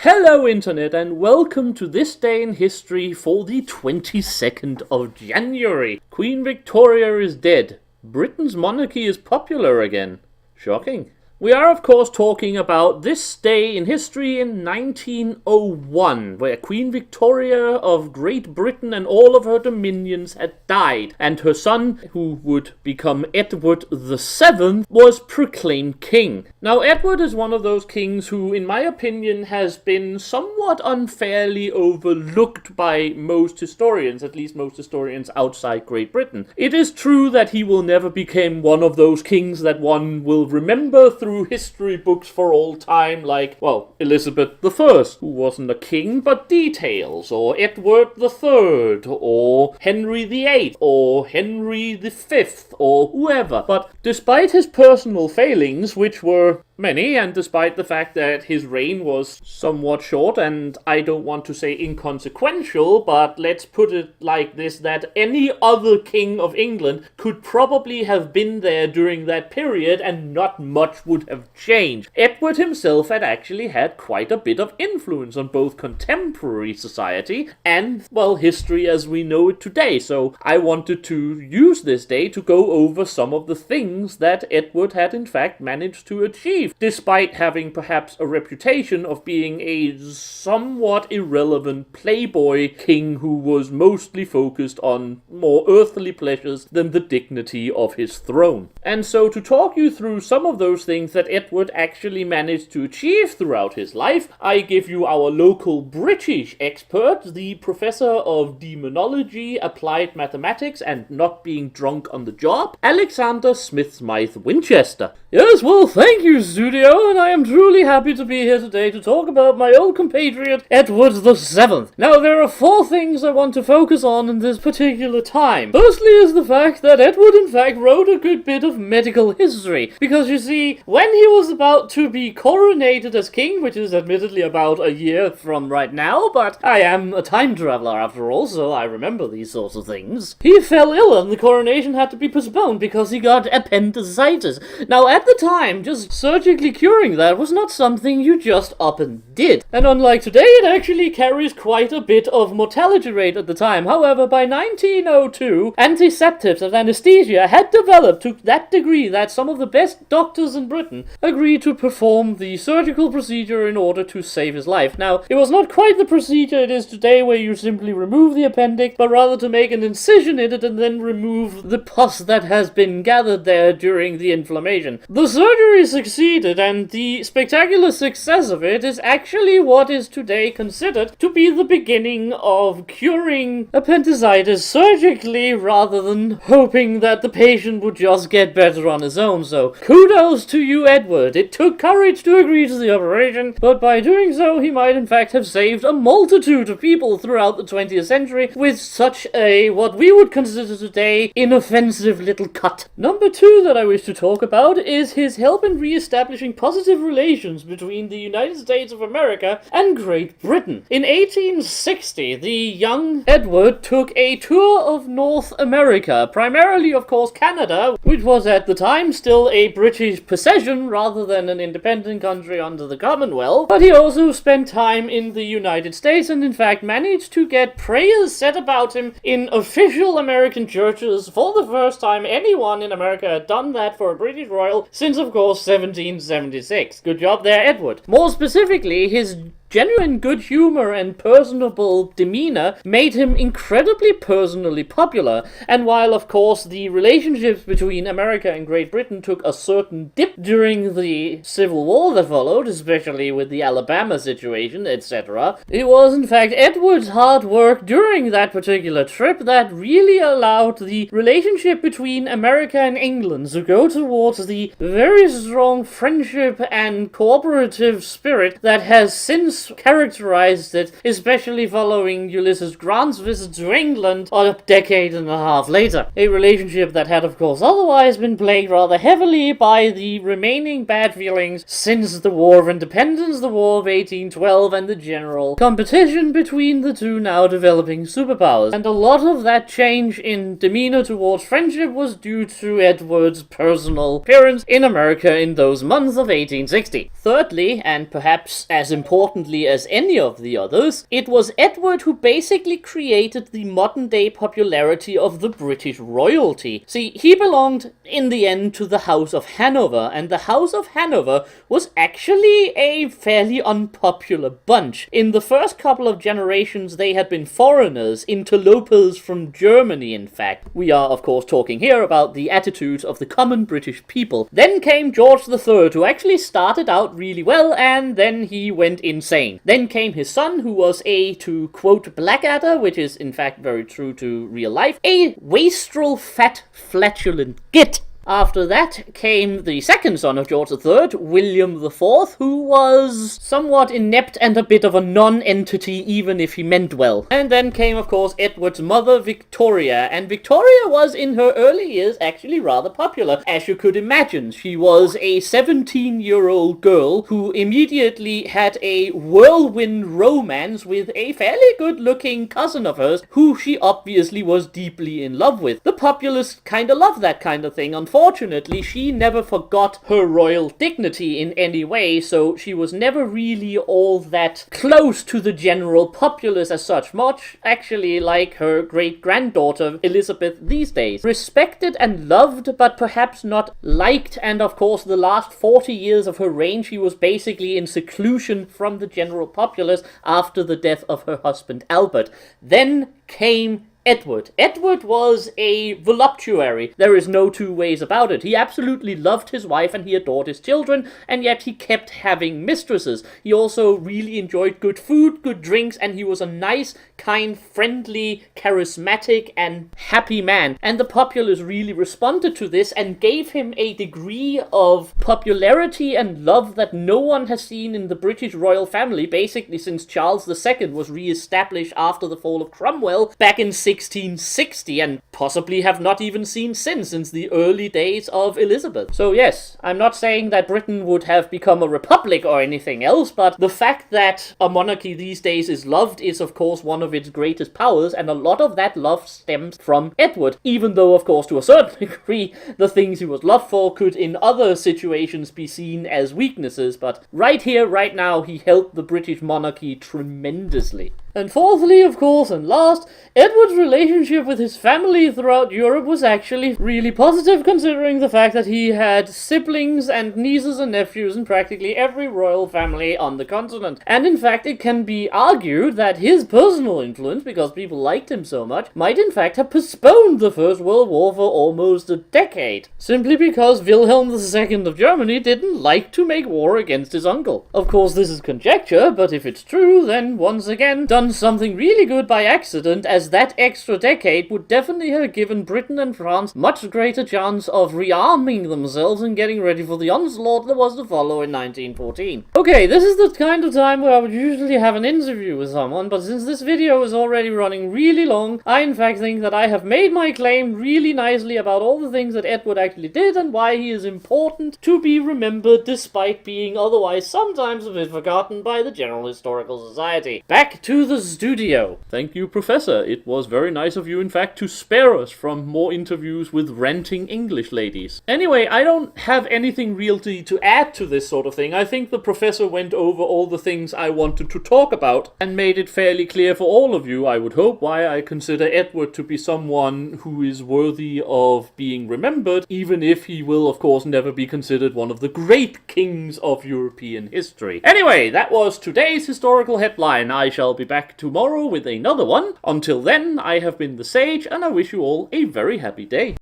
Hello Internet and welcome to this day in history for the 22nd of January. Queen Victoria is dead. Britain's monarchy is popular again. Shocking. We are of course talking about this day in history in 1901, where Queen Victoria of Great Britain and all of her dominions had died, and her son, who would become Edward VII, was proclaimed king. Now Edward is one of those kings who, in my opinion, has been somewhat unfairly overlooked by most historians, at least most historians outside Great Britain. It is true that he will never become one of those kings that one will remember through history books for all time, like, well, Elizabeth I, who wasn't a king but details, or Edward III, or Henry VIII, or Henry V, or whoever. But despite his personal failings, which were many, and despite the fact that his reign was somewhat short, and I don't want to say inconsequential, but let's put it like this, that any other king of England could probably have been there during that period and not much would have changed. Edward himself had actually had quite a bit of influence on both contemporary society and, well, history as we know it today, so I wanted to use this day to go over some of the things that Edward had in fact managed to achieve, despite having perhaps a reputation of being a somewhat irrelevant playboy king who was mostly focused on more earthly pleasures than the dignity of his throne. And so to talk you through some of those things that Edward actually managed to achieve throughout his life, I give you our local British expert, the professor of demonology, applied mathematics, and not being drunk on the job, Alexander Smith Winchester. Yes, well, thank you, Studio, and I am truly happy to be here today to talk about my old compatriot, Edward VII. Now, there are four things I want to focus on in this particular time. Firstly is the fact that Edward, in fact, wrote a good bit of medical history, because you see, when he was about to be coronated as king, which is admittedly about a year from right now, but I am a time traveler after all, so I remember these sorts of things, he fell ill and the coronation had to be postponed because he got appendicitis. Now, at the time, just surgically curing that was not something you just up and did. And unlike today, it actually carries quite a bit of mortality rate at the time. However, by 1902, antiseptics and anesthesia had developed to that degree that some of the best doctors in Britain agreed to perform the surgical procedure in order to save his life. Now, it was not quite the procedure it is today where you simply remove the appendix, but rather to make an incision in it and then remove the pus that has been gathered there during the inflammation. The surgery succeeded, and the spectacular success of it is actually what is today considered to be the beginning of curing appendicitis surgically rather than hoping that the patient would just get better on his own. So, kudos to you, Edward. It took courage to agree to the operation, but by doing so, he might in fact have saved a multitude of people throughout the 20th century with such a, what we would consider today, inoffensive little cut. Number two that I wish to talk about is his help in re-establishing positive relations between the United States of America and Great Britain. In 1860, the young Edward took a tour of North America, primarily of course Canada, which was at the time still a British possession rather than an independent country under the Commonwealth, but he also spent time in the United States and in fact managed to get prayers said about him in official American churches for the first time anyone in America had done that for a British royal since, of course, 1776. Good job there, Edward. More specifically, his genuine good humor and personable demeanor made him incredibly personally popular, and while of course the relationships between America and Great Britain took a certain dip during the Civil War that followed, especially with the Alabama situation, etc., it was in fact Edward's hard work during that particular trip that really allowed the relationship between America and England to go towards the very strong friendship and cooperative spirit that has since characterized it, especially following Ulysses Grant's visit to England a decade and a half later. A relationship that had, of course, otherwise been plagued rather heavily by the remaining bad feelings since the War of Independence, the War of 1812, and the general competition between the two now developing superpowers. And a lot of that change in demeanor towards friendship was due to Edward's personal appearance in America in those months of 1860. Thirdly, and perhaps as importantly prominently as any of the others, it was Edward who basically created the modern-day popularity of the British royalty. See, he belonged, in the end, to the House of Hanover, and the House of Hanover was actually a fairly unpopular bunch. In the first couple of generations, they had been foreigners, interlopers from Germany, in fact. We are, of course, talking here about the attitudes of the common British people. Then came George III, who actually started out really well, and then he went insane. Then came his son, who was a, to quote Blackadder, which is in fact very true to real life, a wastrel, fat, flatulent git. After that came the second son of George III, William IV, who was somewhat inept and a bit of a non-entity even if he meant well. And then came, of course, Edward's mother, Victoria, and Victoria was in her early years actually rather popular, as you could imagine. She was a 17-year-old girl who immediately had a whirlwind romance with a fairly good-looking cousin of hers, who she obviously was deeply in love with. The populace kinda love that kind of thing. Unfortunately, she never forgot her royal dignity in any way, so she was never really all that close to the general populace as such, much actually like her great-granddaughter Elizabeth these days. Respected and loved, but perhaps not liked, and of course the last 40 years of her reign she was basically in seclusion from the general populace after the death of her husband Albert. Then came Edward. Edward was a voluptuary. There is no two ways about it. He absolutely loved his wife and he adored his children, and yet he kept having mistresses. He also really enjoyed good food, good drinks, and he was a nice, kind, friendly, charismatic, and happy man. And the populace really responded to this and gave him a degree of popularity and love that no one has seen in the British royal family, basically since Charles II was re-established after the fall of Cromwell back in 1660, and possibly have not even seen since the early days of Elizabeth. So yes, I'm not saying that Britain would have become a republic or anything else, but the fact that a monarchy these days is loved is of course one of its greatest powers, and a lot of that love stems from Edward, even though of course to a certain degree the things he was loved for could in other situations be seen as weaknesses, but right here, right now, he helped the British monarchy tremendously. And fourthly, of course, and last, Edward's relationship with his family throughout Europe was actually really positive, considering the fact that he had siblings and nieces and nephews in practically every royal family on the continent. And in fact, it can be argued that his personal influence, because people liked him so much, might in fact have postponed the First World War for almost a decade, simply because Wilhelm II of Germany didn't like to make war against his uncle. Of course, this is conjecture, but if it's true, then once again, done something really good by accident, as that extra decade would definitely have given Britain and France much greater chance of rearming themselves and getting ready for the onslaught that was to follow in 1914. Okay, this is the kind of time where I would usually have an interview with someone, but since this video is already running really long, I in fact think that I have made my claim really nicely about all the things that Edward actually did and why he is important to be remembered despite being otherwise sometimes a bit forgotten by the general historical society. Back to the studio. Thank you, Professor. It was very nice of you, in fact, to spare us from more interviews with ranting English ladies. Anyway, I don't have anything really to add to this sort of thing. I think the Professor went over all the things I wanted to talk about and made it fairly clear for all of you, I would hope, why I consider Edward to be someone who is worthy of being remembered, even if he will, of course, never be considered one of the great kings of European history. Anyway, that was today's historical headline. I shall be back tomorrow with another one. Until then, I have been the Sage, and I wish you all a very happy day.